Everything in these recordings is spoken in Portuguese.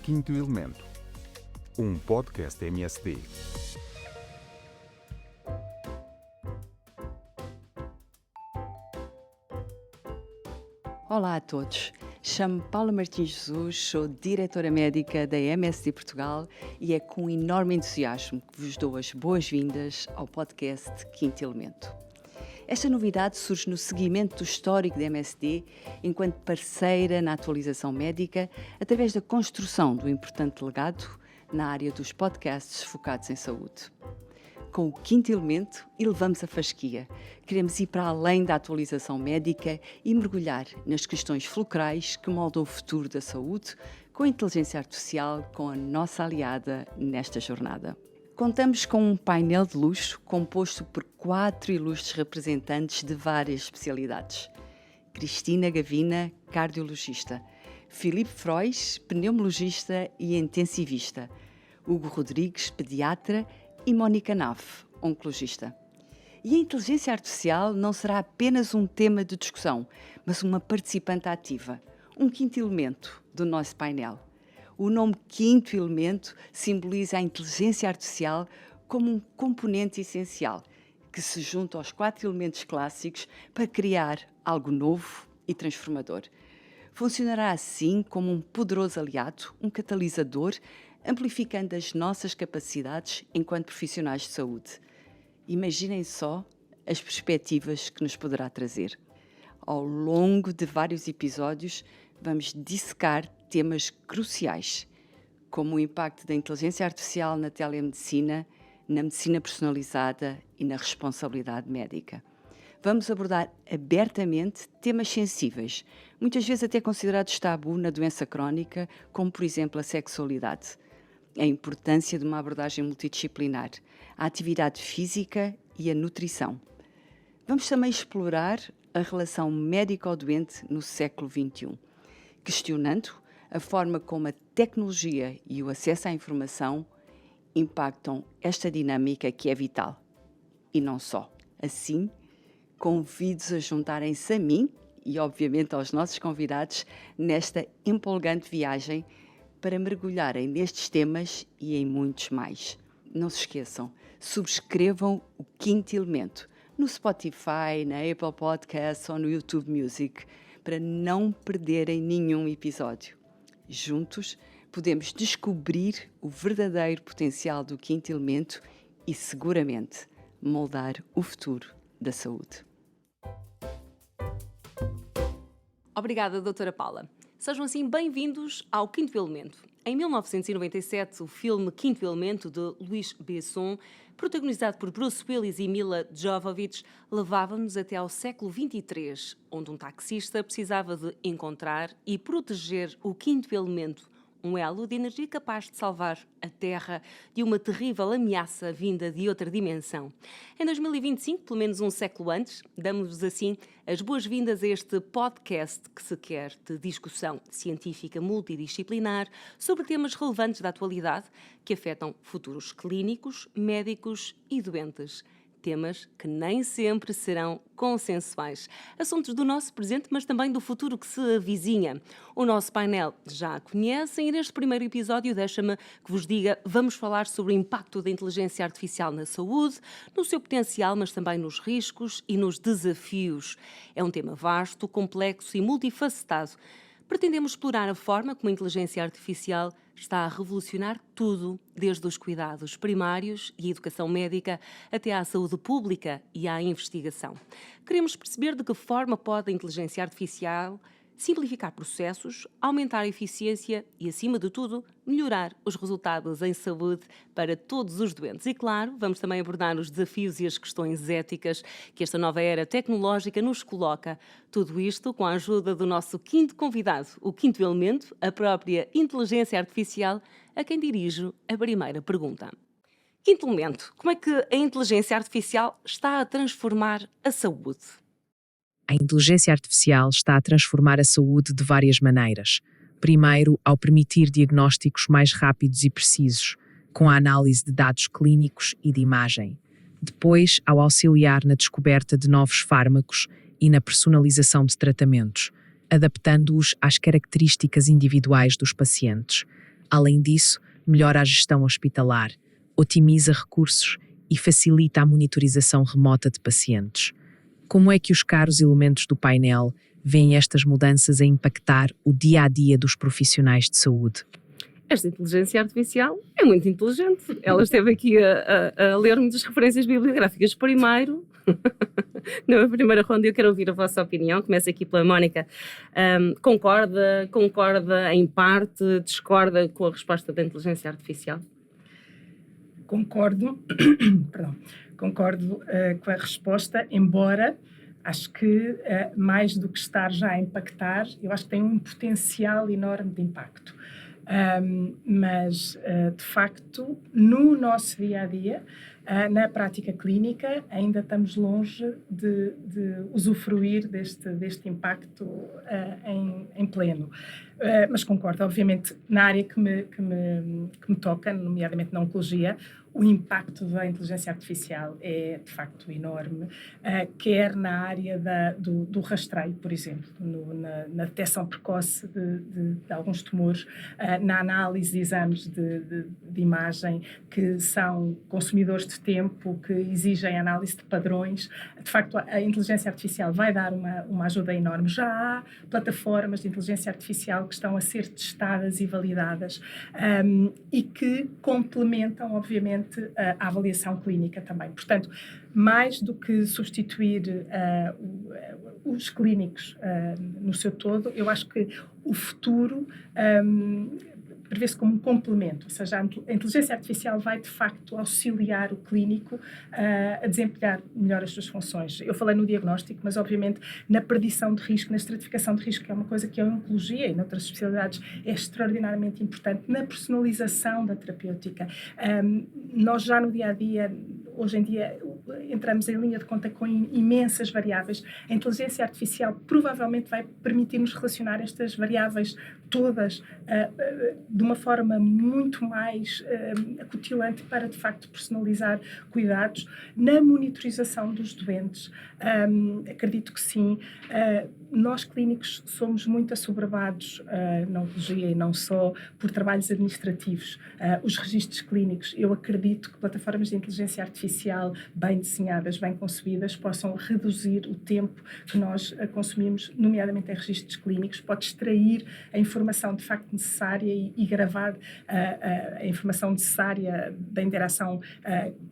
Quinto Elemento, um podcast MSD. Olá a todos, chamo-me Paula Martins Jesus, sou diretora médica da MSD Portugal e é com enorme entusiasmo que vos dou as boas-vindas ao podcast Quinto Elemento. Esta novidade surge no seguimento do histórico da MSD enquanto parceira na atualização médica através da construção do importante legado na área dos podcasts focados em saúde. Com o Quinto Elemento, elevamos a fasquia. Queremos ir para além da atualização médica e mergulhar nas questões fulcrais que moldam o futuro da saúde com a inteligência artificial, com a nossa aliada nesta jornada. Contamos com um painel de luxo composto por 4 ilustres representantes de várias especialidades. Cristina Gavina, cardiologista. Filipe Frois, pneumologista e intensivista. Hugo Rodrigues, pediatra e Mónica Nave, oncologista. E a inteligência artificial não será apenas um tema de discussão, mas uma participante ativa, um quinto elemento do nosso painel. O nome Quinto Elemento simboliza a inteligência artificial como um componente essencial que se junta aos 4 elementos clássicos para criar algo novo e transformador. Funcionará assim como um poderoso aliado, um catalisador, amplificando as nossas capacidades enquanto profissionais de saúde. Imaginem só as perspectivas que nos poderá trazer. Ao longo de vários episódios, vamos dissecar temas cruciais, como o impacto da inteligência artificial na telemedicina, na medicina personalizada e na responsabilidade médica. Vamos abordar abertamente temas sensíveis, muitas vezes até considerados tabu na doença crónica, como por exemplo a sexualidade, a importância de uma abordagem multidisciplinar, a atividade física e a nutrição. Vamos também explorar a relação médico-doente no século XXI, questionando a forma como a tecnologia e o acesso à informação impactam esta dinâmica que é vital. E não só. Assim, convido-os a juntarem-se a mim e, obviamente, aos nossos convidados nesta empolgante viagem para mergulharem nestes temas e em muitos mais. Não se esqueçam, subscrevam o Quinto Elemento no Spotify, na Apple Podcasts ou no YouTube Music para não perderem nenhum episódio. Juntos, podemos descobrir o verdadeiro potencial do Quinto Elemento e, seguramente, moldar o futuro da saúde. Obrigada, doutora Paula. Sejam assim bem-vindos ao Quinto Elemento. Em 1997, o filme Quinto Elemento, de Luc Besson, protagonizado por Bruce Willis e Mila Jovovich, levava-nos até ao século XXIII, onde um taxista precisava de encontrar e proteger o quinto elemento, um elo de energia capaz de salvar a Terra de uma terrível ameaça vinda de outra dimensão. Em 2025, pelo menos um século antes, damos-vos assim as boas-vindas a este podcast que se quer de discussão científica multidisciplinar sobre temas relevantes da atualidade que afetam futuros clínicos, médicos e doentes. Temas que nem sempre serão consensuais. Assuntos do nosso presente, mas também do futuro que se avizinha. O nosso painel já conhecem e neste primeiro episódio, deixa-me que vos diga, vamos falar sobre o impacto da inteligência artificial na saúde, no seu potencial, mas também nos riscos e nos desafios. É um tema vasto, complexo e multifacetado. Pretendemos explorar a forma como a inteligência artificial está a revolucionar tudo, desde os cuidados primários e a educação médica até à saúde pública e à investigação. Queremos perceber de que forma pode a inteligência artificial simplificar processos, aumentar a eficiência e, acima de tudo, melhorar os resultados em saúde para todos os doentes. E, claro, vamos também abordar os desafios e as questões éticas que esta nova era tecnológica nos coloca. Tudo isto com a ajuda do nosso quinto convidado, o quinto elemento, a própria inteligência artificial, a quem dirijo a primeira pergunta. Quinto elemento, como é que a inteligência artificial está a transformar a saúde? A inteligência artificial está a transformar a saúde de várias maneiras. Primeiro, ao permitir diagnósticos mais rápidos e precisos, com a análise de dados clínicos e de imagem. Depois, ao auxiliar na descoberta de novos fármacos e na personalização de tratamentos, adaptando-os às características individuais dos pacientes. Além disso, melhora a gestão hospitalar, otimiza recursos e facilita a monitorização remota de pacientes. Como é que os caros elementos do painel veem estas mudanças a impactar o dia-a-dia dos profissionais de saúde? Esta inteligência artificial é muito inteligente. Ela esteve aqui a ler muitas referências bibliográficas primeiro. Na primeira ronda eu quero ouvir a vossa opinião. Começo aqui pela Mónica. Concorda em parte, discorda com a resposta da inteligência artificial? Concordo, concordo com a resposta, embora acho que mais do que estar já a impactar, eu acho que tem um potencial enorme de impacto. Mas, de facto, no nosso dia-a-dia, na prática clínica, ainda estamos longe de usufruir deste impacto em pleno. Mas concordo, obviamente, na área que me toca, nomeadamente na oncologia, o impacto da inteligência artificial é, de facto, enorme, quer na área do rastreio, por exemplo, na detecção precoce de alguns tumores, na análise de exames de imagem que são consumidores de tempo, que exigem análise de padrões. De facto, a inteligência artificial vai dar uma ajuda enorme. Já há plataformas de inteligência artificial que estão a ser testadas e validadas e que complementam, obviamente, a avaliação clínica também. Portanto, mais do que substituir os clínicos no seu todo, eu acho que o futuro prevê-se como um complemento, ou seja, a inteligência artificial vai, de facto, auxiliar o clínico a desempenhar melhor as suas funções. Eu falei no diagnóstico, mas, obviamente, na predição de risco, na estratificação de risco, que é uma coisa que a oncologia e noutras especialidades é extraordinariamente importante, na personalização da terapêutica. Nós já no dia-a-dia, hoje em dia, entramos em linha de conta com imensas variáveis. A inteligência artificial provavelmente vai permitir-nos relacionar estas variáveis todas de uma forma muito mais acutilante para, de facto, personalizar cuidados na monitorização dos doentes. Acredito que sim. Nós, clínicos, somos muito assoberbados na oncologia e não só por trabalhos administrativos. Os registros clínicos, eu acredito que plataformas de inteligência artificial bem desenhadas, bem concebidas, possam reduzir o tempo que nós consumimos, nomeadamente em registros clínicos, pode extrair a informação de facto necessária e gravar a informação necessária da interação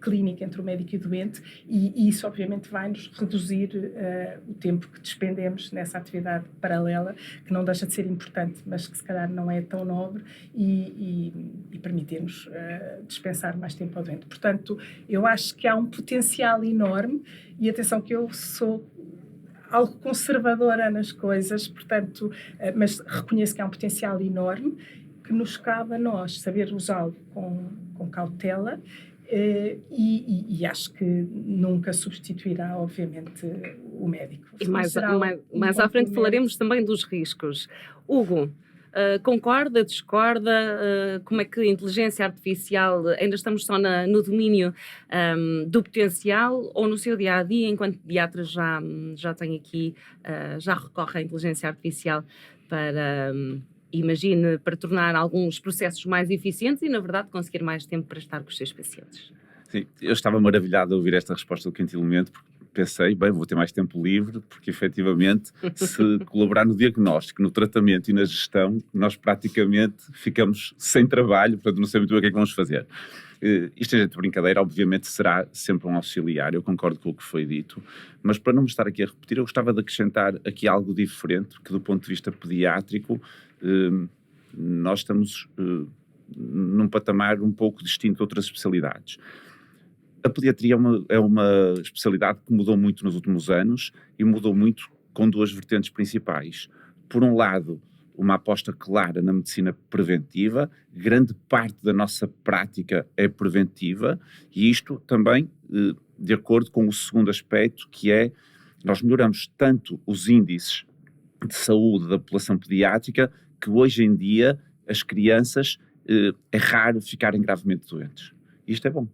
clínica entre o médico e o doente, e isso obviamente vai-nos reduzir o tempo que despendemos nessa atividade paralela, que não deixa de ser importante, mas que se calhar não é tão nobre, e permitir-nos dispensar mais tempo ao doente. Portanto, eu acho que há um potencial enorme, e atenção que eu sou algo conservadora nas coisas, portanto, mas reconheço que há um potencial enorme, que nos cabe a nós saber usá-lo com cautela, e acho que nunca substituirá, obviamente, o médico. E mais à frente falaremos também dos riscos. Hugo, concorda, discorda? Como é que a inteligência artificial, ainda estamos só no domínio do potencial, ou no seu dia-a-dia, enquanto pediatra já tem aqui, já recorre à inteligência artificial para... imagine, para tornar alguns processos mais eficientes e, na verdade, conseguir mais tempo para estar com os seus pacientes? Sim, eu estava maravilhado a ouvir esta resposta do quinto elemento, porque pensei, bem, vou ter mais tempo livre, porque efetivamente, se colaborar no diagnóstico, no tratamento e na gestão, nós praticamente ficamos sem trabalho, portanto não sei muito bem o que é que vamos fazer. Isto é gente de brincadeira, obviamente será sempre um auxiliar, eu concordo com o que foi dito, mas para não me estar aqui a repetir, eu gostava de acrescentar aqui algo diferente, que do ponto de vista pediátrico, nós estamos num patamar um pouco distinto de outras especialidades. A pediatria é uma especialidade que mudou muito nos últimos anos e mudou muito com duas vertentes principais. Por um lado, uma aposta clara na medicina preventiva, grande parte da nossa prática é preventiva, e isto também de acordo com o segundo aspecto, que é nós melhoramos tanto os índices de saúde da população pediátrica que hoje em dia as crianças é raro ficarem gravemente doentes. Isto é bom.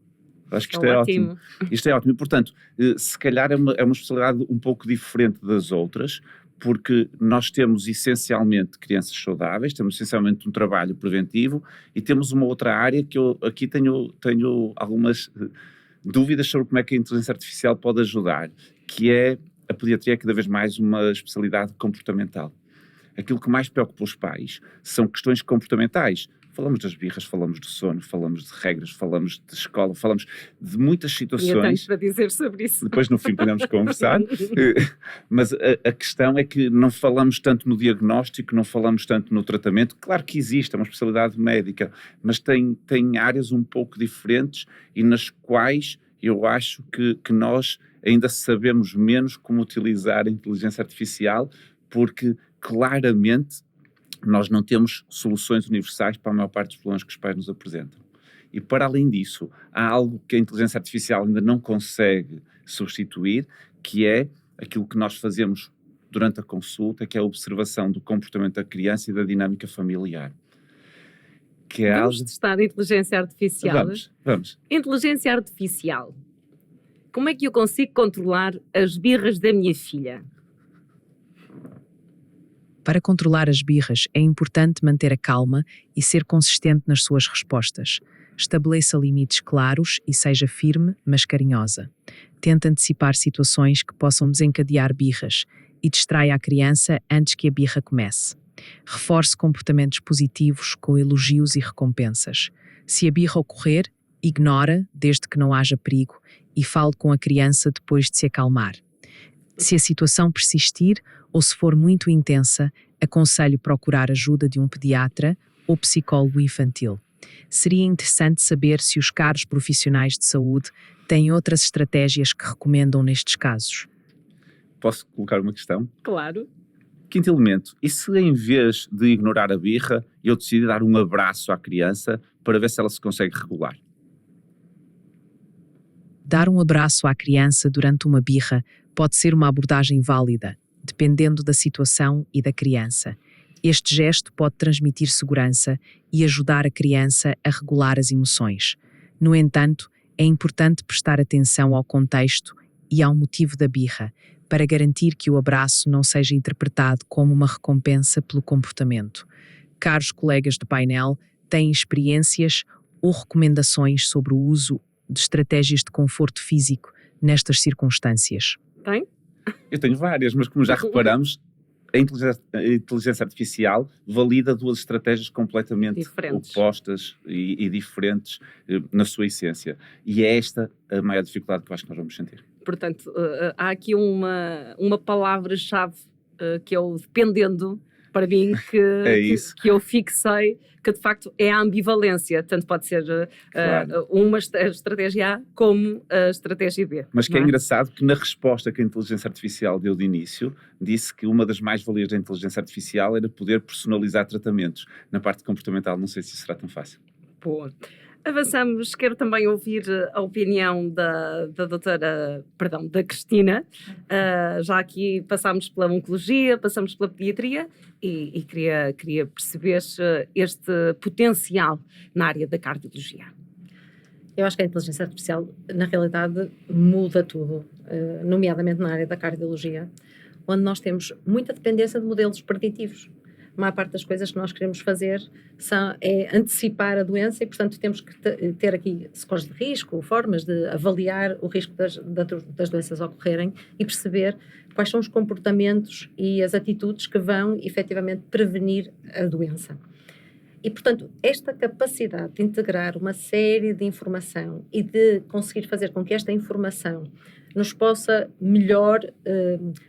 Acho que isto é ótimo. Isto é ótimo. E, portanto, se calhar é uma especialidade um pouco diferente das outras, porque nós temos essencialmente crianças saudáveis, temos essencialmente um trabalho preventivo e temos uma outra área que eu aqui tenho algumas dúvidas sobre como é que a inteligência artificial pode ajudar, que é a pediatria é cada vez mais uma especialidade comportamental. Aquilo que mais preocupa os pais são questões comportamentais. Falamos das birras, falamos do sono, falamos de regras, falamos de escola, falamos de muitas situações. E tenho para dizer sobre isso. Depois no fim podemos conversar. Mas a questão é que não falamos tanto no diagnóstico, não falamos tanto no tratamento. Claro que existe, é uma especialidade médica, mas tem áreas um pouco diferentes e nas quais eu acho que nós ainda sabemos menos como utilizar a inteligência artificial, porque claramente nós não temos soluções universais para a maior parte dos problemas que os pais nos apresentam. E para além disso, há algo que a inteligência artificial ainda não consegue substituir, que é aquilo que nós fazemos durante a consulta, que é a observação do comportamento da criança e da dinâmica familiar. Que é Vamos testar a inteligência artificial. Vamos. Inteligência artificial. Como é que eu consigo controlar as birras da minha filha? Para controlar as birras, é importante manter a calma e ser consistente nas suas respostas. Estabeleça limites claros e seja firme, mas carinhosa. Tente antecipar situações que possam desencadear birras e distraia a criança antes que a birra comece. Reforce comportamentos positivos com elogios e recompensas. Se a birra ocorrer, ignora, desde que não haja perigo, e fale com a criança depois de se acalmar. Se a situação persistir ou se for muito intensa, aconselho procurar ajuda de um pediatra ou psicólogo infantil. Seria interessante saber se os caros profissionais de saúde têm outras estratégias que recomendam nestes casos. Posso colocar uma questão? Claro. Quinto elemento, e se em vez de ignorar a birra, eu decidir dar um abraço à criança para ver se ela se consegue regular? Dar um abraço à criança durante uma birra pode ser uma abordagem válida, dependendo da situação e da criança. Este gesto pode transmitir segurança e ajudar a criança a regular as emoções. No entanto, é importante prestar atenção ao contexto e ao motivo da birra, para garantir que o abraço não seja interpretado como uma recompensa pelo comportamento. Caros colegas do painel, têm experiências ou recomendações sobre o uso de estratégias de conforto físico nestas circunstâncias? Tem? Eu tenho várias, mas como já reparamos, a inteligência artificial valida duas estratégias completamente diferentes, opostas e diferentes na sua essência. E é esta a maior dificuldade que eu acho que nós vamos sentir. Portanto, há aqui uma palavra-chave que é o dependendo, para mim, que eu fixei, que de facto é a ambivalência. Tanto pode ser Claro. uma estratégia A como a estratégia B. Mas que é não engraçado que na resposta que a inteligência artificial deu de início, disse que uma das mais-valias da inteligência artificial era poder personalizar tratamentos. Na parte comportamental, não sei se isso será tão fácil. Boa. Avançamos, quero também ouvir a opinião da da Cristina. Já aqui passámos pela oncologia, passamos pela pediatria e queria perceber este potencial na área da cardiologia. Eu acho que a inteligência artificial, na realidade, muda tudo, nomeadamente na área da cardiologia, onde nós temos muita dependência de modelos preditivos. A maior parte das coisas que nós queremos fazer é antecipar a doença e, portanto, temos que ter aqui scores de risco, formas de avaliar o risco das doenças ocorrerem e perceber quais são os comportamentos e as atitudes que vão, efetivamente, prevenir a doença. E, portanto, esta capacidade de integrar uma série de informação e de conseguir fazer com que esta informação nos possa melhor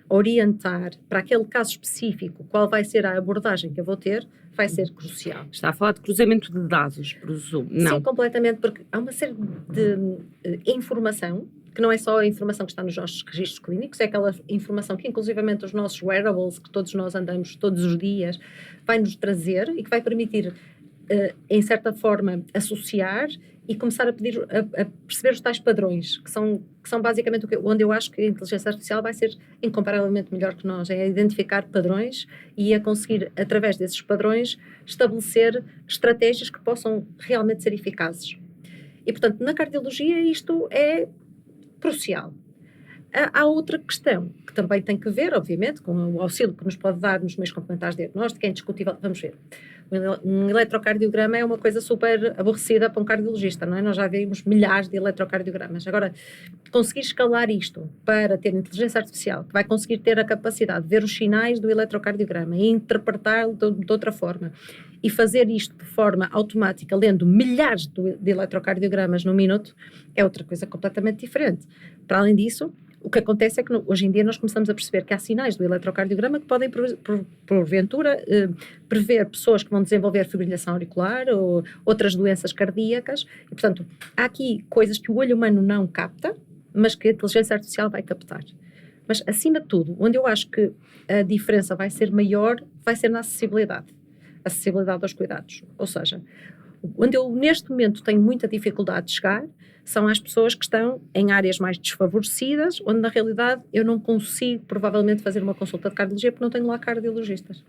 orientar para aquele caso específico qual vai ser a abordagem que eu vou ter, vai ser crucial. Está a falar de cruzamento de dados, presumo? Não. Sim, completamente, porque há uma série de informação, que não é só a informação que está nos nossos registros clínicos, é aquela informação que inclusivamente os nossos wearables, que todos nós andamos todos os dias, vai nos trazer e que vai permitir, em certa forma, associar e começar a perceber os tais padrões, que são basicamente onde eu acho que a inteligência artificial vai ser incomparavelmente melhor que nós, é identificar padrões e a conseguir, através desses padrões, estabelecer estratégias que possam realmente ser eficazes. E, portanto, na cardiologia isto é crucial. Há outra questão que também tem que ver, obviamente, com o auxílio que nos pode dar nos meios complementares de diagnóstico, é indiscutível. Vamos ver. Um eletrocardiograma é uma coisa super aborrecida para um cardiologista, não é? Nós já vimos milhares de eletrocardiogramas. Agora, conseguir escalar isto para ter inteligência artificial, que vai conseguir ter a capacidade de ver os sinais do eletrocardiograma e interpretá-lo de outra forma, e fazer isto de forma automática, lendo milhares de eletrocardiogramas no minuto, é outra coisa completamente diferente. Para além disso, o que acontece é que hoje em dia nós começamos a perceber que há sinais do eletrocardiograma que podem, porventura, prever pessoas que vão desenvolver fibrilação auricular ou outras doenças cardíacas. E, portanto, há aqui coisas que o olho humano não capta, mas que a inteligência artificial vai captar. Mas, acima de tudo, onde eu acho que a diferença vai ser maior, vai ser na acessibilidade aos cuidados. Ou seja, onde eu neste momento tenho muita dificuldade de chegar são as pessoas que estão em áreas mais desfavorecidas, onde na realidade eu não consigo provavelmente fazer uma consulta de cardiologia porque não tenho lá cardiologistas.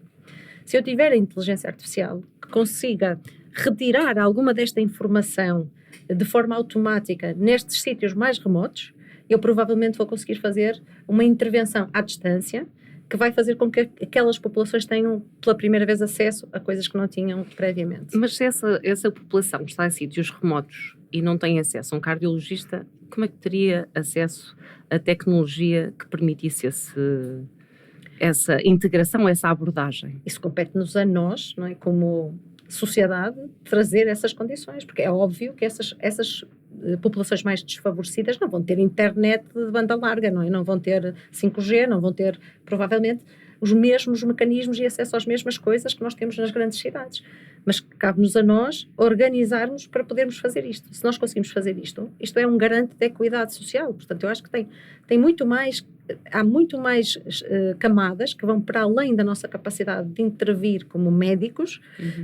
Se eu tiver a inteligência artificial que consiga retirar alguma desta informação de forma automática nestes sítios mais remotos, eu provavelmente vou conseguir fazer uma intervenção à distância que vai fazer com que aquelas populações tenham pela primeira vez acesso a coisas que não tinham previamente. Mas se essa população está em sítios remotos e não tem acesso a um cardiologista, como é que teria acesso à tecnologia que permitisse essa integração, essa abordagem? Isso compete-nos a nós, não é? Como sociedade, trazer essas condições, porque é óbvio que essas populações mais desfavorecidas não vão ter internet de banda larga, não é? Não vão ter 5G, não vão ter, provavelmente, os mesmos mecanismos e acesso às mesmas coisas que nós temos nas grandes cidades. Mas cabe-nos a nós organizarmos para podermos fazer isto. Se nós conseguimos fazer isto é um garante de equidade social. Portanto, eu acho que tem muito mais, há muito mais camadas que vão para além da nossa capacidade de intervir como médicos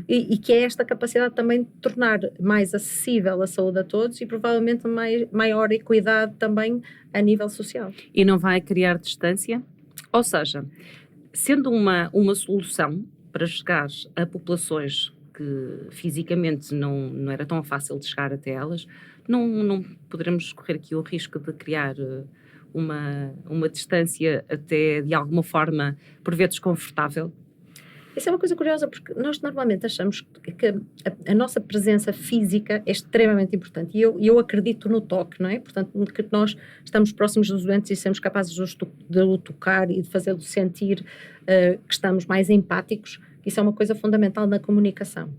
e que é esta capacidade também de tornar mais acessível a saúde a todos e provavelmente maior equidade também a nível social. E não vai criar distância? Ou seja, sendo uma solução para chegar a populações que fisicamente não era tão fácil de chegar até elas, não poderemos correr aqui o risco de criar uma distância até de alguma forma por vezes desconfortável? Isso é uma coisa curiosa, porque nós normalmente achamos que a nossa presença física é extremamente importante. E eu acredito no toque, não é? Portanto, que nós estamos próximos dos doentes e somos capazes de o tocar e de fazê-lo sentir que estamos mais empáticos. Isso é uma coisa fundamental na comunicação.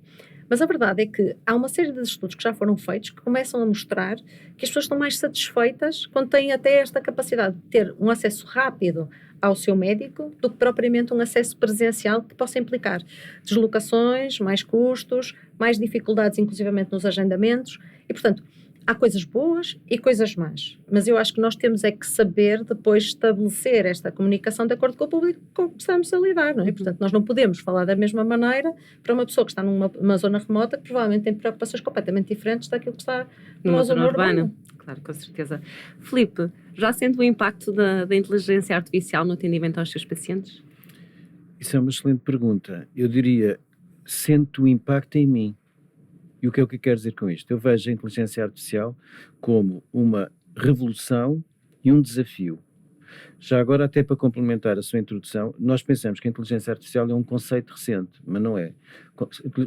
Mas a verdade é que há uma série de estudos que já foram feitos que começam a mostrar que as pessoas estão mais satisfeitas quando têm até esta capacidade de ter um acesso rápido ao seu médico do que propriamente um acesso presencial que possa implicar deslocações, mais custos, mais dificuldades inclusivamente nos agendamentos e, portanto, há coisas boas e coisas más, mas eu acho que nós temos é que saber depois estabelecer esta comunicação de acordo com o público com que estamos a lidar, não é? Portanto, nós não podemos falar da mesma maneira para uma pessoa que está numa zona remota que provavelmente tem preocupações completamente diferentes daquilo que está numa zona urbana. Claro, com certeza. Filipe, já sente o impacto da inteligência artificial no atendimento aos seus pacientes? Isso é uma excelente pergunta. Eu diria, sente o impacto em mim. E o que é que eu quero dizer com isto? Eu vejo a inteligência artificial como uma revolução e um desafio. Já agora, até para complementar a sua introdução, nós pensamos que a inteligência artificial é um conceito recente, mas não é.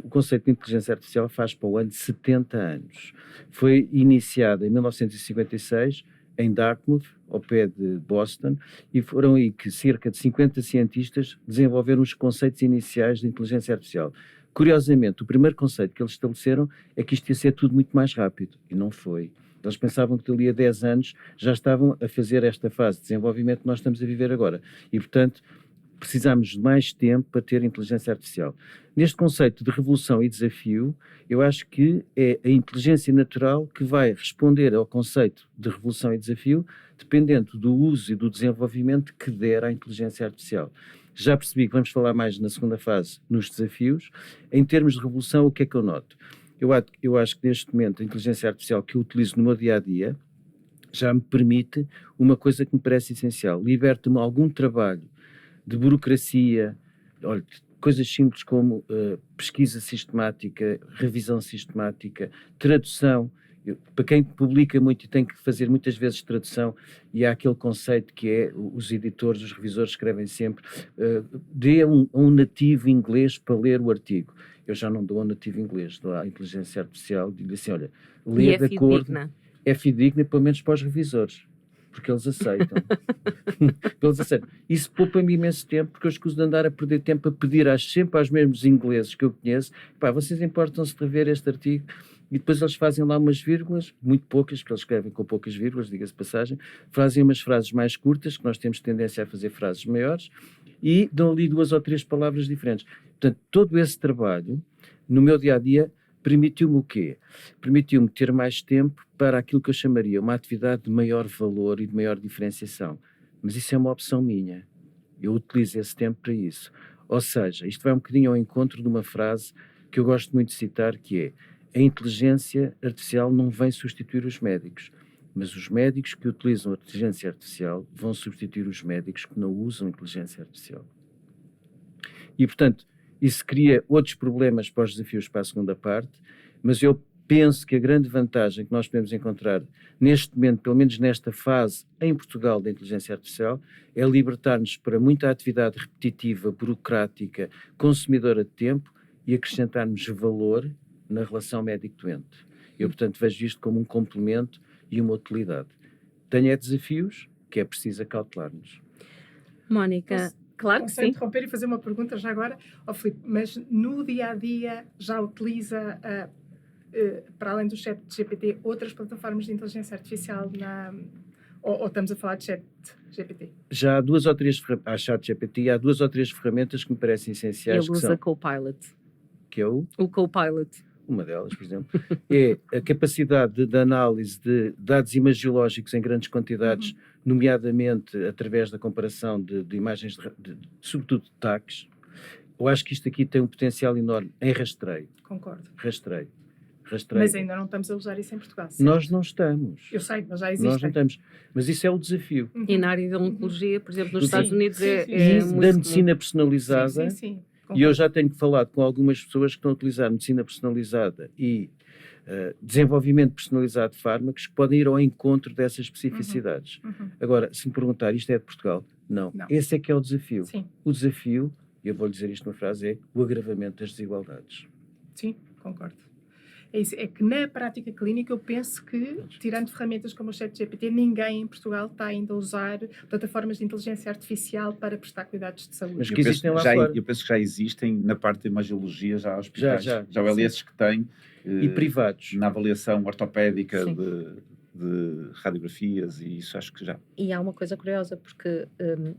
O conceito de inteligência artificial faz para o ano de 70 anos. Foi iniciado em 1956 em Dartmouth, ao pé de Boston, e foram aí que cerca de 50 cientistas desenvolveram os conceitos iniciais de inteligência artificial. Curiosamente, o primeiro conceito que eles estabeleceram é que isto ia ser tudo muito mais rápido, e não foi. Eles pensavam que dali a 10 anos já estavam a fazer esta fase de desenvolvimento que nós estamos a viver agora. E, portanto, precisamos de mais tempo para ter inteligência artificial. Neste conceito de revolução e desafio, eu acho que é a inteligência natural que vai responder ao conceito de revolução e desafio, dependendo do uso e do desenvolvimento que der à inteligência artificial. Já percebi que vamos falar mais na segunda fase, nos desafios. Em termos de revolução, o que é que eu noto? Eu acho que neste momento a inteligência artificial que eu utilizo no meu dia-a-dia já me permite uma coisa que me parece essencial. Liberta-me algum trabalho de burocracia, olha, coisas simples como pesquisa sistemática, revisão sistemática, tradução, Para quem publica muito e tem que fazer muitas vezes tradução, e há aquele conceito que é, os editores, os revisores escrevem sempre, dê a um nativo inglês para ler o artigo. Eu já não dou a um nativo inglês, dou à inteligência artificial, digo assim, olha, lê de acordo... É fidedigna, pelo menos para os revisores, porque eles aceitam. Eles aceitam. Isso poupa-me imenso tempo, porque eu escuso de andar a perder tempo a pedir sempre aos mesmos ingleses que eu conheço, pá, vocês importam-se de rever este artigo, e depois eles fazem lá umas vírgulas, muito poucas, porque eles escrevem com poucas vírgulas, diga-se de passagem, fazem umas frases mais curtas, que nós temos tendência a fazer frases maiores, e dão ali 2 ou 3 palavras diferentes. Portanto, todo esse trabalho, no meu dia-a-dia, permitiu-me o quê? Permitiu-me ter mais tempo para aquilo que eu chamaria uma atividade de maior valor e de maior diferenciação. Mas isso é uma opção minha. Eu utilizo esse tempo para isso. Ou seja, isto vai um bocadinho ao encontro de uma frase que eu gosto muito de citar, que é: a inteligência artificial não vem substituir os médicos, mas os médicos que utilizam a inteligência artificial vão substituir os médicos que não usam a inteligência artificial. E, portanto, isso cria outros problemas para os desafios para a segunda parte, mas eu penso que a grande vantagem que nós podemos encontrar neste momento, pelo menos nesta fase em Portugal da inteligência artificial, é libertar-nos para muita atividade repetitiva, burocrática, consumidora de tempo, e acrescentarmos valor na relação médico-doente. Eu, portanto, vejo isto como um complemento e uma utilidade. Tenho desafios que é preciso acautelar-nos. Mónica... Claro que Posso sim. interromper e fazer uma pergunta já agora ao Filipe, mas no dia-a-dia já utiliza, para além do chat GPT, outras plataformas de inteligência artificial ou estamos a falar de chat GPT? Já há 2 ou 3 há chat GPT, há 2 ou 3 ferramentas que me parecem essenciais. Ele usa Copilot. Que é o Copilot. Uma delas, por exemplo, é a capacidade de análise de dados imagiológicos em grandes quantidades, nomeadamente através da comparação de imagens, sobretudo de tags. Eu acho que isto aqui tem um potencial enorme em rastreio. Concordo. Rastreio. Mas ainda não estamos a usar isso em Portugal, certo? Nós não estamos. Eu sei, mas já existe. Nós não estamos. Mas isso é o desafio. E na área da oncologia, por exemplo, nos Sim. Estados Unidos é E muito da medicina personalizada. Sim. E eu já tenho falado com algumas pessoas que estão a utilizar medicina personalizada e desenvolvimento personalizado de fármacos que podem ir ao encontro dessas especificidades. Agora, se me perguntar, isto é de Portugal? Não. Esse é que é o desafio. Sim. O desafio, e eu vou lhe dizer isto numa frase, é o agravamento das desigualdades. Sim, concordo. É isso. É que na prática clínica eu penso que, tirando ferramentas como o ChatGPT, ninguém em Portugal está ainda a usar plataformas de inteligência artificial para prestar cuidados de saúde. Mas que existem lá fora. Eu penso que já existem na parte da imagiologia, já há hospitais. Já há Sim. esses que têm. E privados. Na avaliação ortopédica de radiografias, e isso acho que já. E há uma coisa curiosa, porque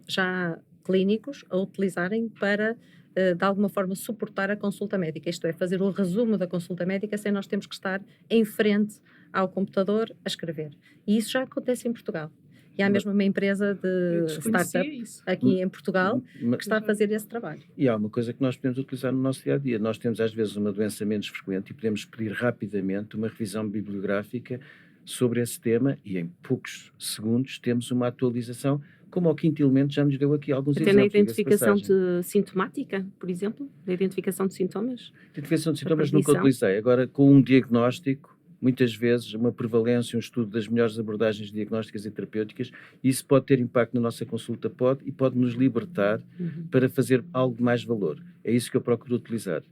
já há clínicos a utilizarem para, de alguma forma, suportar a consulta médica. Isto é, fazer o resumo da consulta médica sem nós termos que estar em frente ao computador a escrever. E isso já acontece em Portugal. E há mesmo uma empresa de startup aqui em Portugal que está a fazer esse trabalho. E há uma coisa que nós podemos utilizar no nosso dia-a-dia. Nós temos às vezes uma doença menos frequente e podemos pedir rapidamente uma revisão bibliográfica sobre esse tema e em poucos segundos temos uma atualização, como o Quinto Elemento já nos deu aqui alguns exemplos. Até na identificação de sintomática, por exemplo? Da identificação de sintomas? Identificação de sintomas nunca utilizei. Agora, com um diagnóstico, muitas vezes uma prevalência, um estudo das melhores abordagens diagnósticas e terapêuticas, isso pode ter impacto na nossa consulta, e pode nos libertar para fazer algo de mais valor. É isso que eu procuro utilizar.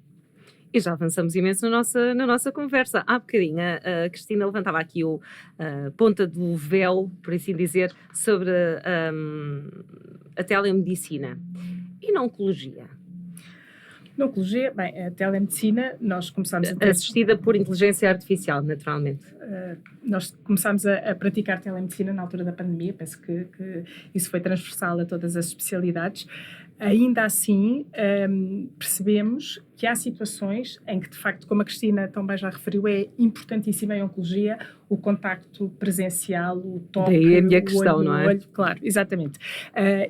E já avançamos imenso na nossa conversa. Há bocadinho a Cristina levantava aqui a ponta do véu, por assim dizer, sobre a telemedicina. E na oncologia? Na oncologia, bem, a telemedicina, nós começámos a ter... Assistida por inteligência artificial, naturalmente. Nós começámos a praticar telemedicina na altura da pandemia, penso que isso foi transversal a todas as especialidades. Ainda assim, percebemos que há situações em que, de facto, como a Cristina também já referiu, é importantíssimo em oncologia o contacto presencial, o toque, daí a minha questão, olho não é? olho, claro, exatamente.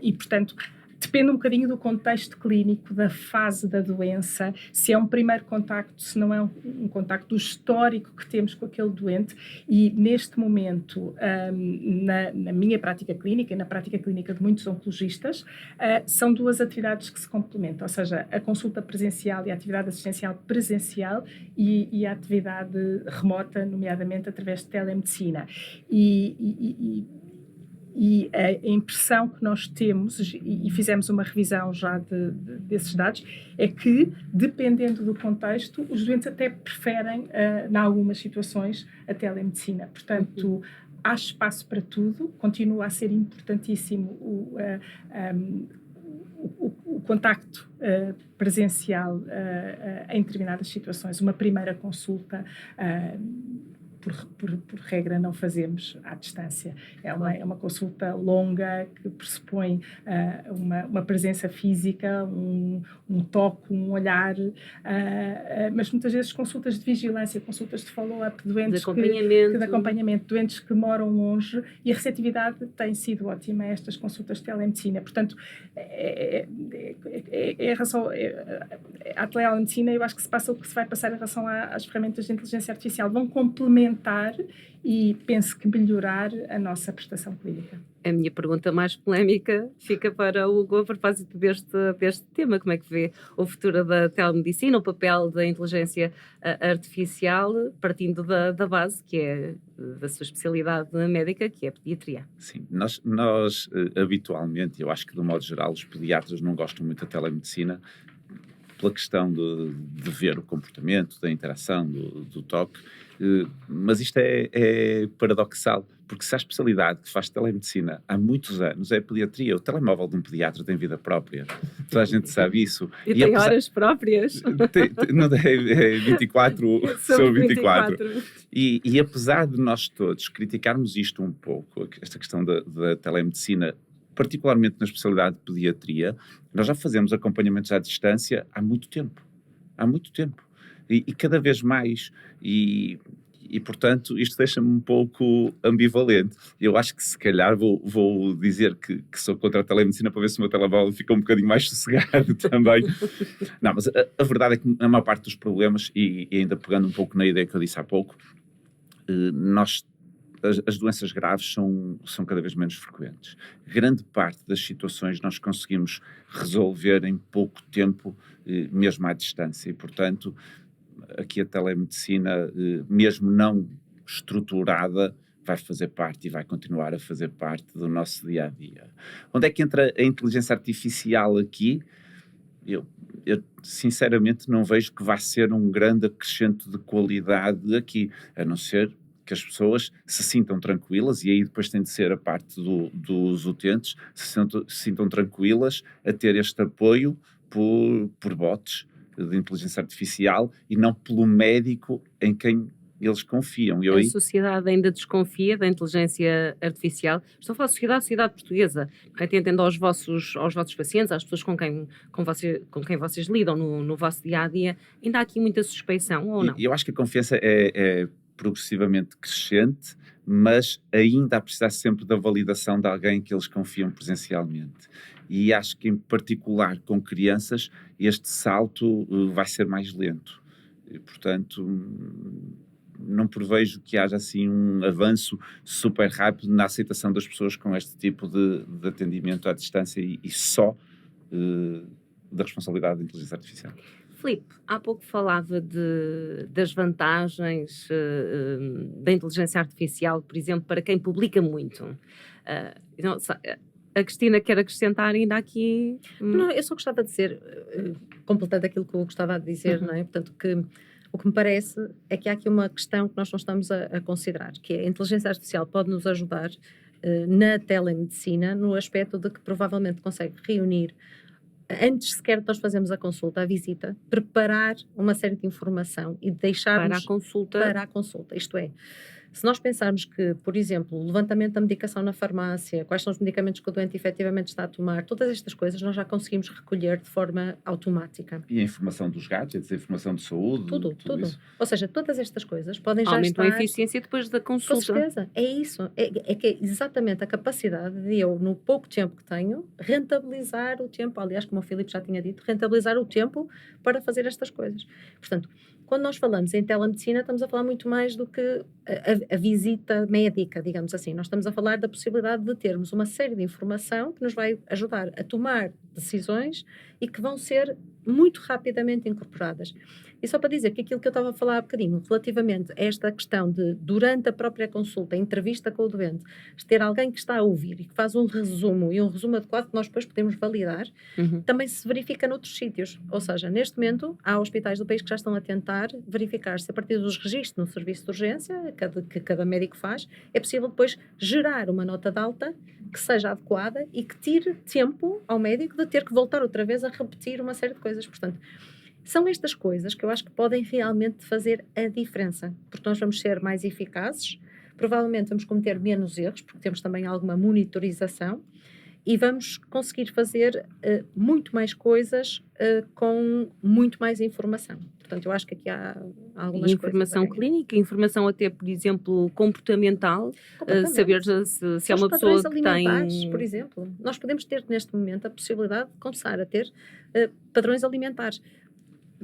E, portanto, Depende um bocadinho do contexto clínico, da fase da doença, se é um primeiro contacto, se não é um contacto, do histórico que temos com aquele doente. E neste momento, na minha prática clínica e na prática clínica de muitos oncologistas, são duas atividades que se complementam, ou seja, a consulta presencial e a atividade assistencial presencial e a atividade remota, nomeadamente através de telemedicina. E a impressão que nós temos, e fizemos uma revisão já desses dados, é que, dependendo do contexto, os doentes até preferem, em algumas situações, a telemedicina. Portanto, há espaço para tudo, continua a ser importantíssimo o contacto presencial em determinadas situações. Uma primeira consulta, por regra, não fazemos à distância. É uma consulta longa que pressupõe uma presença física, um toque, um olhar, mas muitas vezes consultas de vigilância, consultas de follow-up, doentes de acompanhamento, doentes que moram longe, e a receptividade tem sido ótima a estas consultas de telemedicina. Portanto, a telemedicina, eu acho que se passa o que se vai passar em relação às ferramentas de inteligência artificial. Vão complementar e penso que melhorar a nossa prestação clínica. A minha pergunta mais polémica fica para o Hugo a propósito deste tema. Como é que vê o futuro da telemedicina, o papel da inteligência artificial, partindo da base, que é da sua especialidade médica, que é a pediatria? Sim, nós habitualmente, eu acho que de modo geral, os pediatras não gostam muito da telemedicina pela questão de ver o comportamento, da interação, do toque, mas isto é paradoxal, porque se a especialidade que faz telemedicina há muitos anos é a pediatria, o telemóvel de um pediatra tem vida própria, toda a gente sabe isso. E tem horas próprias. Não é 24 sobre 24. E apesar de nós todos criticarmos isto um pouco, esta questão da telemedicina, particularmente na especialidade de pediatria, nós já fazemos acompanhamentos à distância há muito tempo. Há muito tempo. E cada vez mais. E portanto, isto deixa-me um pouco ambivalente. Eu acho que, se calhar, vou dizer que sou contra a telemedicina para ver se o meu telemóvel fica um bocadinho mais sossegado também. Não, mas a verdade é que a maior parte dos problemas, e ainda pegando um pouco na ideia que eu disse há pouco, as doenças graves são cada vez menos frequentes. Grande parte das situações nós conseguimos resolver em pouco tempo, mesmo à distância. E, portanto, aqui a telemedicina, mesmo não estruturada, vai fazer parte e vai continuar a fazer parte do nosso dia-a-dia. Onde é que entra a inteligência artificial aqui? Eu sinceramente não vejo que vá ser um grande acrescento de qualidade aqui, a não ser que as pessoas se sintam tranquilas, e aí depois tem de ser a parte dos utentes, se sintam tranquilas a ter este apoio por bots de inteligência artificial e não pelo médico em quem eles confiam. A sociedade ainda desconfia da inteligência artificial. Estou a falar da sociedade portuguesa, atendendo aos vossos pacientes, às pessoas com quem vocês lidam no vosso dia-a-dia. Ainda há aqui muita suspeição, ou não? Eu acho que a confiança é progressivamente crescente, mas ainda há precisar sempre da validação de alguém que eles confiam presencialmente. E acho que, em particular, com crianças, este salto vai ser mais lento. E, portanto, não prevejo que haja assim um avanço super rápido na aceitação das pessoas com este tipo de atendimento à distância e só da responsabilidade da inteligência artificial. Filipe, há pouco falava das vantagens da inteligência artificial, por exemplo, para quem publica muito. A Cristina quer acrescentar ainda aqui? Não, eu só gostava de dizer, completando aquilo que eu gostava de dizer, não é? Portanto, que o que me parece é que há aqui uma questão que nós não estamos a considerar, que é a inteligência artificial pode nos ajudar na telemedicina, no aspecto de que provavelmente consegue reunir, antes sequer de nós fazermos a consulta, a visita, preparar uma série de informação e deixarmos para a consulta. Isto é, Se nós pensarmos que, por exemplo, o levantamento da medicação na farmácia, quais são os medicamentos que o doente efetivamente está a tomar, todas estas coisas nós já conseguimos recolher de forma automática. E a informação dos gadgets, a informação de saúde, Tudo. isso. Ou seja, todas estas coisas podem já Aumentam a estar... eficiência depois da Com consulta. certeza, é isso. É que é exatamente a capacidade de eu, no pouco tempo que tenho, rentabilizar o tempo. Aliás, como o Filipe já tinha dito, rentabilizar o tempo para fazer estas coisas. Portanto, quando nós falamos em telemedicina, estamos a falar muito mais do que a visita médica, digamos assim. Nós estamos a falar da possibilidade de termos uma série de informação que nos vai ajudar a tomar decisões e que vão ser muito rapidamente incorporadas. E só para dizer que aquilo que eu estava a falar há bocadinho, relativamente a esta questão de, durante a própria consulta, a entrevista com o doente, ter alguém que está a ouvir e que faz um resumo, e um resumo adequado que nós depois podemos validar, também se verifica noutros sítios. Ou seja, neste momento, há hospitais do país que já estão a tentar verificar se a partir dos registros no serviço de urgência, que cada médico faz, é possível depois gerar uma nota de alta que seja adequada e que tire tempo ao médico de ter que voltar outra vez a repetir uma série de coisas. Portanto, são estas coisas que eu acho que podem realmente fazer a diferença, porque nós vamos ser mais eficazes, provavelmente vamos cometer menos erros, porque temos também alguma monitorização, e vamos conseguir fazer muito mais coisas com muito mais informação. Portanto, eu acho que aqui há algumas informação coisas... clínica, informação até, por exemplo, comportamental, saber se é uma pessoa que tem... por exemplo. Nós podemos ter, neste momento, a possibilidade de começar a ter padrões alimentares.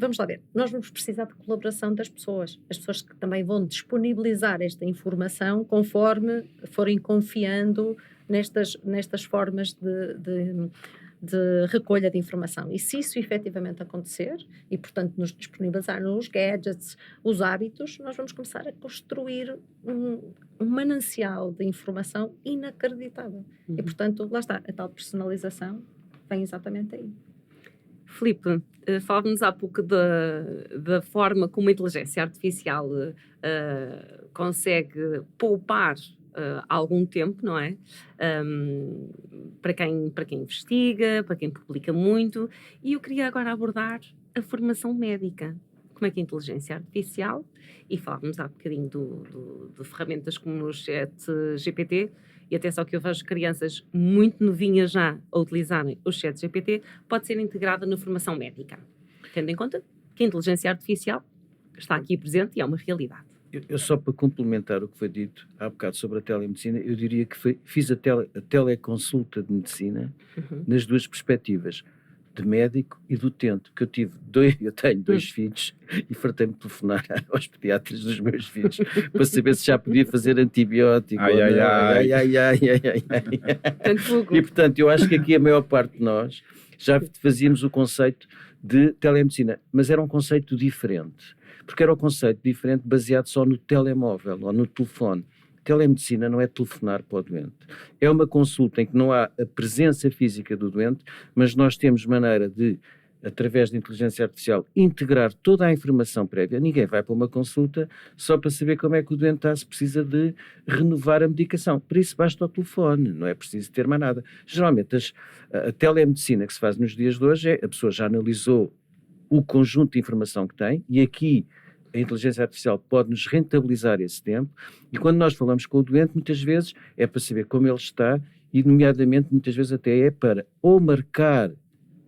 Vamos lá ver, nós vamos precisar de colaboração das pessoas. As pessoas que também vão disponibilizar esta informação conforme forem confiando nestas formas de recolha de informação. E se isso efetivamente acontecer, e portanto nos disponibilizar os gadgets, os hábitos, nós vamos começar a construir um manancial de informação inacreditável. E portanto, lá está, a tal personalização vem exatamente aí. Filipe, falava-nos há pouco da forma como a inteligência artificial consegue poupar algum tempo, não é? Para quem investiga, para quem publica muito. E eu queria agora abordar a formação médica. Como é que a inteligência artificial, e falávamos há bocadinho de ferramentas como o Chat GPT, e até só que eu vejo crianças muito novinhas já a utilizarem o Chat GPT, pode ser integrada na formação médica, tendo em conta que a inteligência artificial está aqui presente e é uma realidade. Eu só para complementar o que foi dito há bocado sobre a telemedicina, eu diria que fiz a teleconsulta de medicina nas duas perspectivas, de médico e de utente, que eu tenho dois filhos e fartei-me de telefonar aos pediatras dos meus filhos para saber se já podia fazer antibiótico. E portanto, eu acho que aqui a maior parte de nós já fazíamos o conceito de telemedicina, mas era um conceito diferente, porque era um conceito diferente baseado só no telemóvel ou no telefone. Telemedicina não é telefonar para o doente. É uma consulta em que não há a presença física do doente, mas nós temos maneira de, através de inteligência artificial, integrar toda a informação prévia. Ninguém vai para uma consulta só para saber como é que o doente está, se precisa de renovar a medicação. Por isso basta o telefone, não é preciso ter mais nada. Geralmente a telemedicina que se faz nos dias de hoje é a pessoa já analisou o conjunto de informação que tem e aqui a inteligência artificial pode-nos rentabilizar esse tempo e quando nós falamos com o doente muitas vezes é para saber como ele está e nomeadamente muitas vezes até é para ou marcar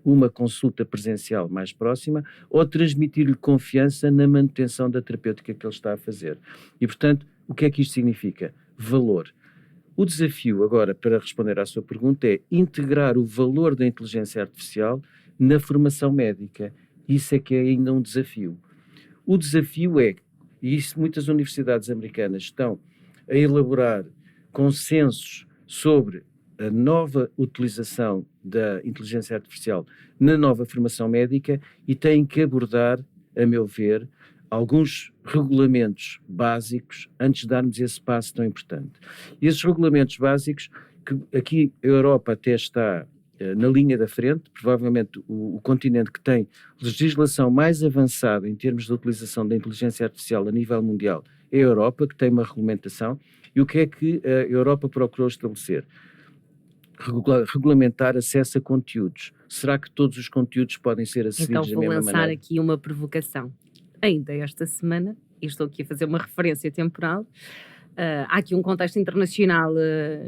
uma consulta presencial mais próxima ou transmitir-lhe confiança na manutenção da terapêutica que ele está a fazer. E portanto, o que é que isto significa? Valor. O desafio agora para responder à sua pergunta é integrar o valor da inteligência artificial na formação médica. Isso é que é ainda um desafio. O desafio é, e isso muitas universidades americanas estão a elaborar consensos sobre a nova utilização da inteligência artificial na nova formação médica e têm que abordar, a meu ver, alguns regulamentos básicos antes de darmos esse passo tão importante. E esses regulamentos básicos, que aqui a Europa até está na linha da frente, provavelmente o continente que tem legislação mais avançada em termos de utilização da inteligência artificial a nível mundial é a Europa, que tem uma regulamentação. E o que é que a Europa procurou estabelecer? Regulamentar acesso a conteúdos. Será que todos os conteúdos podem ser acedidos da mesma maneira? Então vou lançar aqui uma provocação. Ainda esta semana, e estou aqui a fazer uma referência temporal, Há aqui um contexto internacional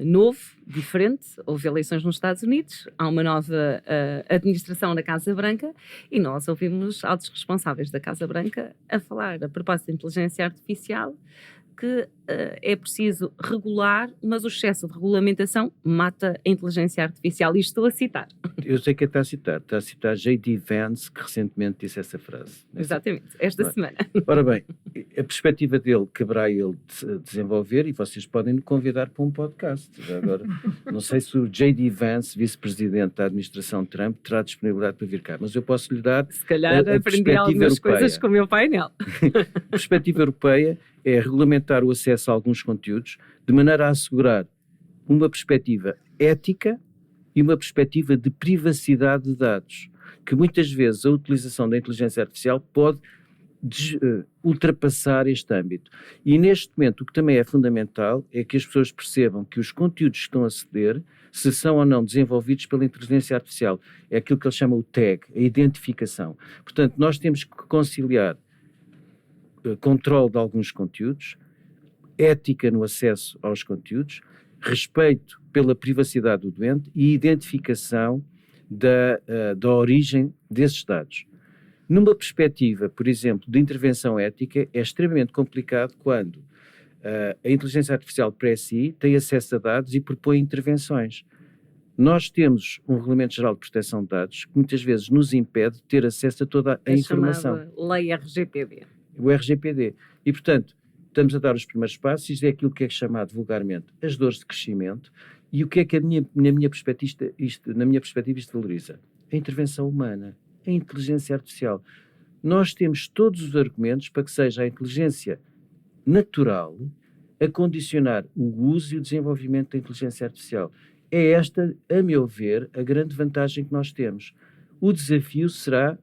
novo, diferente. Houve eleições nos Estados Unidos, há uma nova administração na Casa Branca e nós ouvimos altos responsáveis da Casa Branca a falar a propósito da inteligência artificial que é preciso regular, mas o excesso de regulamentação mata a inteligência artificial. E estou a citar. Eu sei que está a citar J.D. Vance, que recentemente disse essa frase. Exatamente, esta semana. Ora bem, a perspectiva dele caberá ele desenvolver e vocês podem me convidar para um podcast. Já agora, não sei se o J.D. Vance, vice-presidente da administração Trump, terá disponibilidade para vir cá, mas eu posso lhe dar se calhar aprendi algumas coisas com o meu painel. A perspectiva europeia é regulamentar o acesso a alguns conteúdos de maneira a assegurar uma perspectiva ética e uma perspectiva de privacidade de dados, que muitas vezes a utilização da inteligência artificial pode ultrapassar este âmbito. E neste momento o que também é fundamental é que as pessoas percebam que os conteúdos que estão a aceder, se são ou não desenvolvidos pela inteligência artificial, é aquilo que ele chama o tag, a identificação. Portanto, nós temos que conciliar controle de alguns conteúdos, ética no acesso aos conteúdos, respeito pela privacidade do doente e identificação da origem desses dados. Numa perspectiva, por exemplo, de intervenção ética, é extremamente complicado quando a inteligência artificial para si tem acesso a dados e propõe intervenções. Nós temos um Regulamento Geral de Proteção de Dados que muitas vezes nos impede de ter acesso a toda a informação. Lei RGPD. O RGPD. E, portanto, estamos a dar os primeiros passos, isto é aquilo que é chamado vulgarmente as dores de crescimento, e o que é que na minha perspectiva isto valoriza? A intervenção humana, a inteligência artificial. Nós temos todos os argumentos para que seja a inteligência natural a condicionar o uso e o desenvolvimento da inteligência artificial. É esta, a meu ver, a grande vantagem que nós temos. O desafio será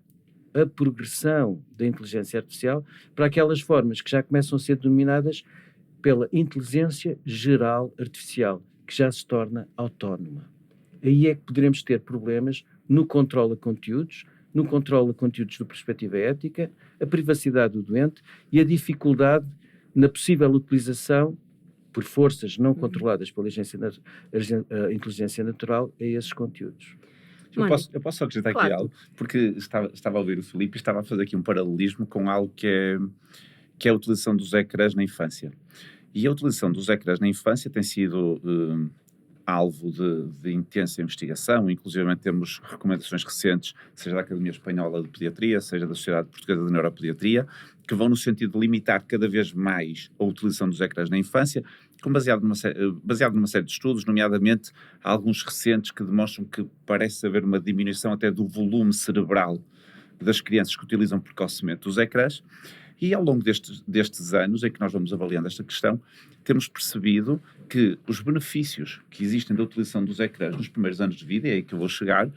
a progressão da inteligência artificial para aquelas formas que já começam a ser denominadas pela inteligência geral artificial, que já se torna autónoma. Aí é que poderemos ter problemas no controle a conteúdos, no controle a conteúdos de perspectiva ética, a privacidade do doente e a dificuldade na possível utilização por forças não controladas pela inteligência natural a esses conteúdos. Eu posso só acrescentar aqui algo, porque estava a ouvir o Filipe e estava a fazer aqui um paralelismo com algo que é a utilização dos ecrãs na infância. E a utilização dos ecrãs na infância tem sido alvo de intensa investigação, inclusive temos recomendações recentes, seja da Academia Espanhola de Pediatria, seja da Sociedade Portuguesa de Neuropediatria, que vão no sentido de limitar cada vez mais a utilização dos ecrãs na infância, baseado numa série de estudos, nomeadamente alguns recentes que demonstram que parece haver uma diminuição até do volume cerebral das crianças que utilizam precocemente os ecrãs. E ao longo destes anos em que nós vamos avaliando esta questão, temos percebido que os benefícios que existem da utilização dos ecrãs nos primeiros anos de vida, e é aí que eu vou chegar,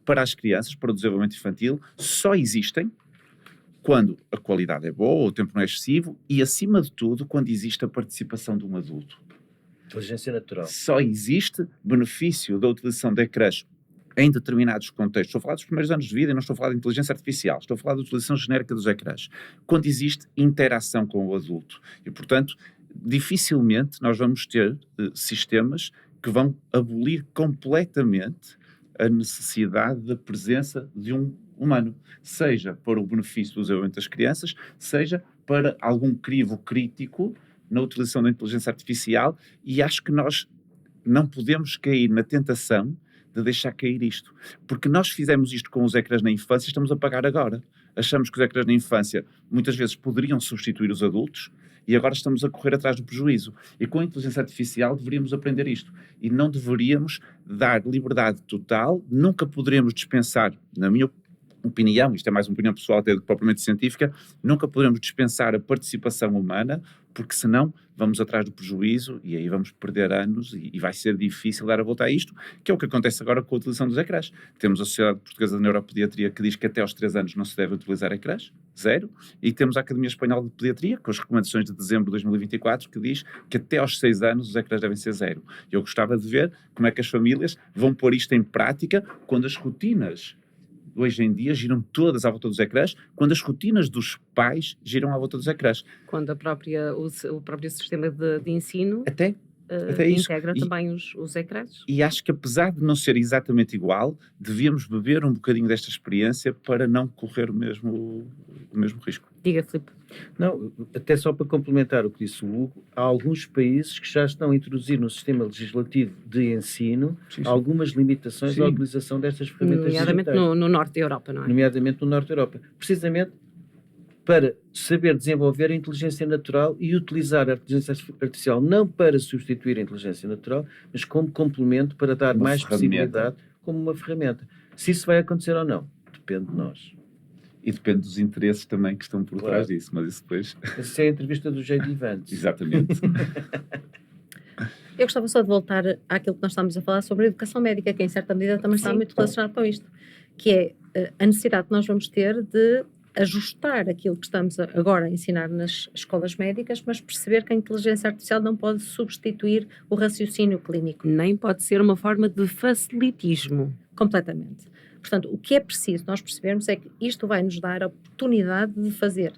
para as crianças, para o desenvolvimento infantil, só existem quando a qualidade é boa, o tempo não é excessivo e, acima de tudo, quando existe a participação de um adulto. Inteligência natural. Só existe benefício da utilização de ecrãs em determinados contextos. Estou a falar dos primeiros anos de vida e não estou a falar de inteligência artificial. Estou a falar da utilização genérica dos ecrãs. Quando existe interação com o adulto. E, portanto, dificilmente nós vamos ter sistemas que vão abolir completamente a necessidade da presença de um humano, seja para o benefício do desenvolvimento das crianças, seja para algum crivo crítico na utilização da inteligência artificial, e acho que nós não podemos cair na tentação de deixar cair isto, porque nós fizemos isto com os ecrãs na infância e estamos a pagar agora. Achamos que os ecrãs na infância muitas vezes poderiam substituir os adultos e agora estamos a correr atrás do prejuízo. E com a inteligência artificial deveríamos aprender isto e não deveríamos dar liberdade total, nunca poderemos dispensar, na minha opinião, isto é mais uma opinião pessoal até do que propriamente científica, nunca poderemos dispensar a participação humana, porque senão vamos atrás do prejuízo e aí vamos perder anos e vai ser difícil dar a volta a isto, que é o que acontece agora com a utilização dos ecrãs. Temos a Sociedade Portuguesa de Neuropediatria que diz que até aos 3 anos não se deve utilizar ecrãs, 0, e temos a Academia Espanhola de Pediatria, com as recomendações de dezembro de 2024, que diz que até aos 6 anos os ecrãs devem ser 0. Eu gostava de ver como é que as famílias vão pôr isto em prática quando as rotinas hoje em dia giram todas à volta dos ecrãs, quando as rotinas dos pais giram à volta dos ecrãs. Quando o próprio sistema de ensino Até isso. integra também os ecrãs. E acho que, apesar de não ser exatamente igual, devíamos beber um bocadinho desta experiência para não correr o mesmo risco. Diga, Filipe. Não, até só para complementar o que disse o Hugo, há alguns países que já estão a introduzir no sistema legislativo de ensino algumas limitações à utilização destas ferramentas Nomeadamente digitais. no norte da Europa, não é? Nomeadamente no norte da Europa. Precisamente para saber desenvolver a inteligência natural e utilizar a inteligência artificial não para substituir a inteligência natural, mas como complemento para dar Uma mais ferramenta. possibilidade como uma ferramenta. Se isso vai acontecer ou não, depende de nós. E depende dos interesses também que estão por Claro. trás disso, mas isso depois... Essa é a entrevista do J.D. Vance. Exatamente. Eu gostava só de voltar àquilo que nós estávamos a falar sobre a educação médica, que em certa medida também está muito relacionado com isto, que é a necessidade que nós vamos ter de ajustar aquilo que estamos agora a ensinar nas escolas médicas, mas perceber que a inteligência artificial não pode substituir o raciocínio clínico. Nem pode ser uma forma de facilitismo. Completamente. Portanto, o que é preciso nós percebermos é que isto vai nos dar a oportunidade de fazer,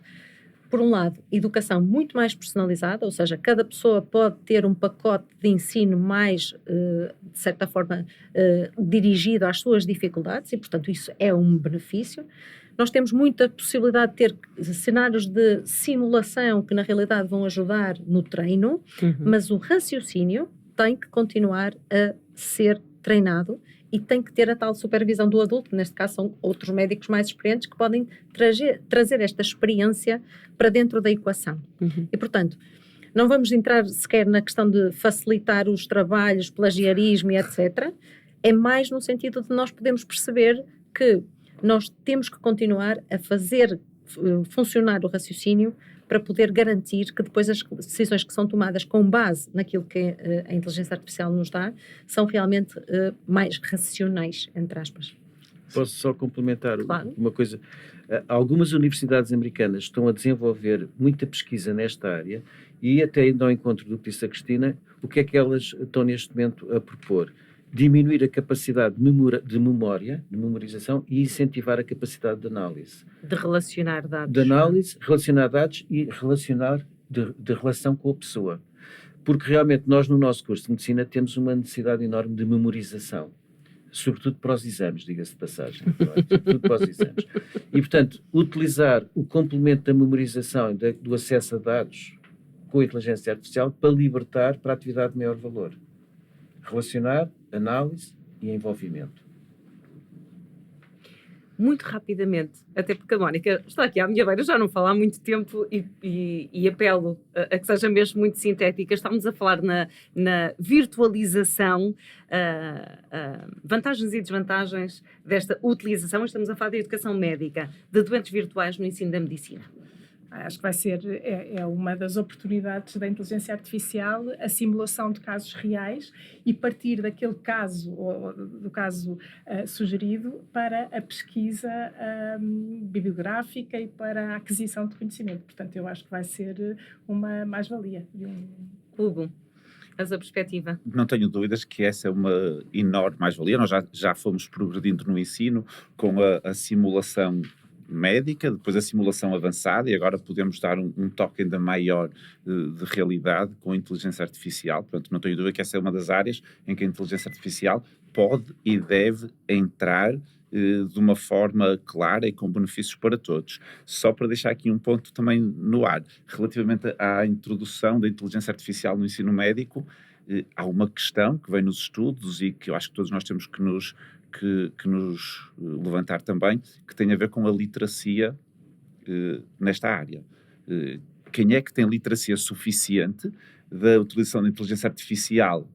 por um lado, educação muito mais personalizada, ou seja, cada pessoa pode ter um pacote de ensino mais, de certa forma, dirigido às suas dificuldades e, portanto, isso é um benefício. Nós temos muita possibilidade de ter cenários de simulação que, na realidade, vão ajudar no treino, mas o raciocínio tem que continuar a ser treinado e tem que ter a tal supervisão do adulto, neste caso são outros médicos mais experientes que podem trazer esta experiência para dentro da equação. E, portanto, não vamos entrar sequer na questão de facilitar os trabalhos, plagiarismo e etc. É mais no sentido de nós podermos perceber que nós temos que continuar a fazer funcionar o raciocínio para poder garantir que depois as decisões que são tomadas com base naquilo que a inteligência artificial nos dá são realmente mais racionais, entre aspas. Posso só complementar Claro. uma coisa? Algumas universidades americanas estão a desenvolver muita pesquisa nesta área e até indo ao encontro do que disse a Cristina, o que é que elas estão neste momento a propor? Diminuir a capacidade de memória, de memorização e incentivar a capacidade de análise. De relacionar dados. De análise, relacionar dados e relacionar de relação com a pessoa. Porque realmente nós no nosso curso de medicina temos uma necessidade enorme de memorização. Sobretudo para os exames, diga-se de passagem. Sobretudo para os exames. E, portanto, utilizar o complemento da memorização e do acesso a dados com a inteligência artificial para libertar para a atividade de maior valor. Relacionar, análise e envolvimento. Muito rapidamente, até porque a Mónica está aqui à minha beira, já não fala há muito tempo e apelo a que seja mesmo muito sintética. Estamos a falar na virtualização, vantagens e desvantagens desta utilização. Estamos a falar da educação médica, de doentes virtuais no ensino da medicina. Acho que vai ser uma das oportunidades da inteligência artificial, a simulação de casos reais e partir daquele caso, ou do caso sugerido, para a pesquisa bibliográfica e para a aquisição de conhecimento. Portanto, eu acho que vai ser uma mais-valia. Hugo, a sua perspectiva? Não tenho dúvidas que essa é uma enorme mais-valia. Nós já fomos progredindo no ensino com a simulação médica, depois a simulação avançada e agora podemos dar um toque ainda maior de realidade com a inteligência artificial. Portanto, não tenho dúvida que essa é uma das áreas em que a inteligência artificial pode e deve entrar de uma forma clara e com benefícios para todos. Só para deixar aqui um ponto também no ar, relativamente à introdução da inteligência artificial no ensino médico, há uma questão que vem nos estudos e que eu acho que todos nós temos que nos levantar também, que tem a ver com a literacia nesta área. Quem é que tem literacia suficiente da utilização da inteligência artificial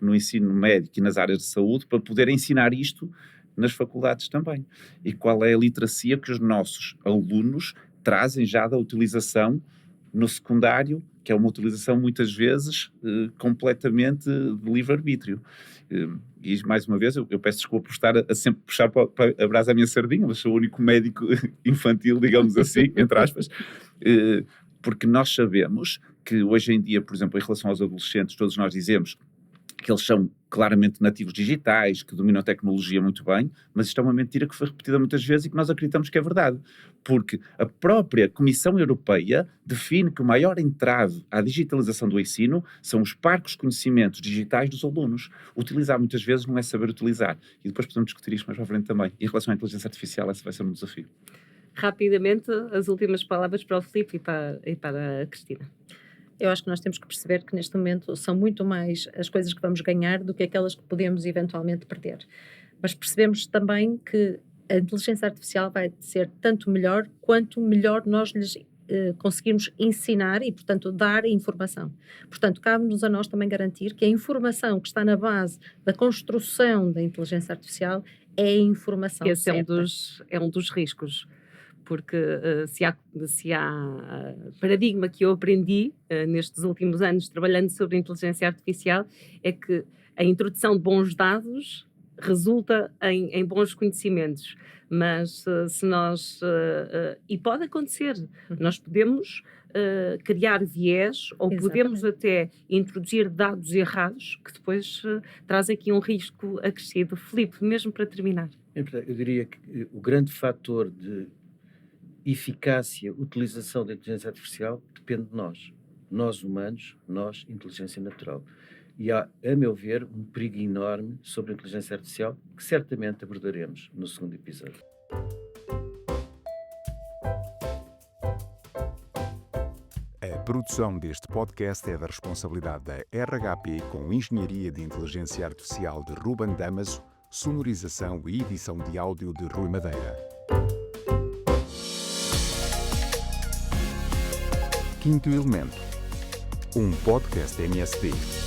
no ensino médico e nas áreas de saúde para poder ensinar isto nas faculdades também? E qual é a literacia que os nossos alunos trazem já da utilização no secundário, que é uma utilização muitas vezes completamente de livre-arbítrio. E mais uma vez, eu peço desculpa por estar a sempre puxar para a brasa a minha sardinha, mas sou o único médico infantil, digamos assim, entre aspas, porque nós sabemos que hoje em dia, por exemplo, em relação aos adolescentes, todos nós dizemos que eles são claramente nativos digitais, que dominam a tecnologia muito bem, mas isto é uma mentira que foi repetida muitas vezes e que nós acreditamos que é verdade. Porque a própria Comissão Europeia define que o maior entrave à digitalização do ensino são os parcos conhecimentos digitais dos alunos. Utilizar muitas vezes não é saber utilizar. E depois podemos discutir isto mais para a frente também. E em relação à inteligência artificial, esse vai ser um desafio. Rapidamente, as últimas palavras para o Filipe e para a Cristina. Eu acho que nós temos que perceber que neste momento são muito mais as coisas que vamos ganhar do que aquelas que podemos eventualmente perder. Mas percebemos também que a inteligência artificial vai ser tanto melhor quanto melhor nós lhes conseguirmos ensinar e, portanto, dar informação. Portanto, cabe-nos a nós também garantir que a informação que está na base da construção da inteligência artificial é a informação Esse certa. é um dos riscos. Porque se há paradigma que eu aprendi nestes últimos anos trabalhando sobre inteligência artificial, é que a introdução de bons dados resulta em bons conhecimentos. Mas se nós... e pode acontecer, nós podemos criar viés ou Exatamente. podemos até introduzir dados errados que depois trazem aqui um risco acrescido. Filipe, mesmo para terminar. Eu diria que o grande fator de eficácia, utilização da inteligência artificial depende de nós humanos, nós, inteligência natural. E há, a meu ver, um perigo enorme sobre a inteligência artificial que certamente abordaremos no segundo episódio. A produção deste podcast é da responsabilidade da RHP com Engenharia de Inteligência Artificial de Ruben Damaso, sonorização e edição de áudio de Rui Madeira. Quinto Elemento, um podcast MSD.